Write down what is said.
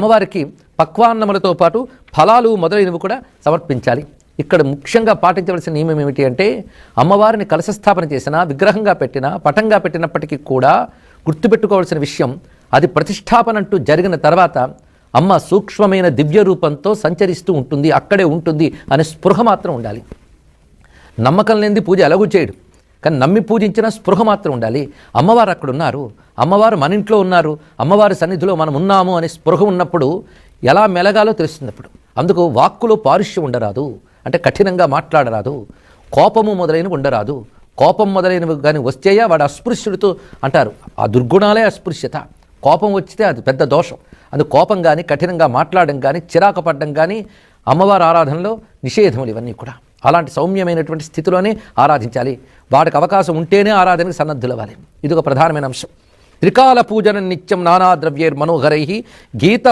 అమ్మవారికి పక్వాన్నములతో పాటు ఫలాలు మొదలైనవి కూడా సమర్పించాలి. ఇక్కడ ముఖ్యంగా పాటించవలసిన నియమం ఏమిటి అంటే, అమ్మవారిని కలశస్థాపన చేసినా, విగ్రహంగా పెట్టినా, పటంగా పెట్టినప్పటికీ కూడా గుర్తుపెట్టుకోవాల్సిన విషయం, అది ప్రతిష్టాపన అంటూ జరిగిన తర్వాత అమ్మ సూక్ష్మమైన దివ్య రూపంతో సంచరిస్తూ ఉంటుంది, అక్కడే ఉంటుంది అనే స్పృహ మాత్రం ఉండాలి. నమ్మకం లేనిది పూజ ఎలాగూ చేయడు, కానీ నమ్మి పూజించిన స్పృహ మాత్రం ఉండాలి. అమ్మవారు అక్కడ ఉన్నారు, అమ్మవారు మన ఇంట్లో ఉన్నారు, అమ్మవారి సన్నిధిలో మనం ఉన్నాము అనే స్పృహ ఉన్నప్పుడు ఎలా మెలగాలో తెలుస్తున్నప్పుడు. అందుకు వాక్కులో పారుష్యం ఉండరాదు, అంటే కఠినంగా మాట్లాడరాదు, కోపము మొదలైనవి ఉండరాదు. కోపం మొదలైనవి కానీ వచ్చేయా వాడు అస్పృశ్యుడితో అంటారు, ఆ దుర్గుణాలే అస్పృశ్యత. కోపం వచ్చితే అది పెద్ద దోషం. అది కోపం కానీ, కఠినంగా మాట్లాడడం కానీ, చిరాకు పడడం కానీ అమ్మవారి ఆరాధనలో నిషేధములు ఇవన్నీ కూడా. అలాంటి సౌమ్యమైనటువంటి స్థితిలోనే ఆరాధించాలి. వాడికి అవకాశం ఉంటేనే ఆరాధనకి సన్నద్ధులవ్వాలి. ఇది ఒక ప్రధానమైన అంశం. త్రికాల పూజన నిత్యం నానా ద్రవ్యైర్ మనోహరై గీత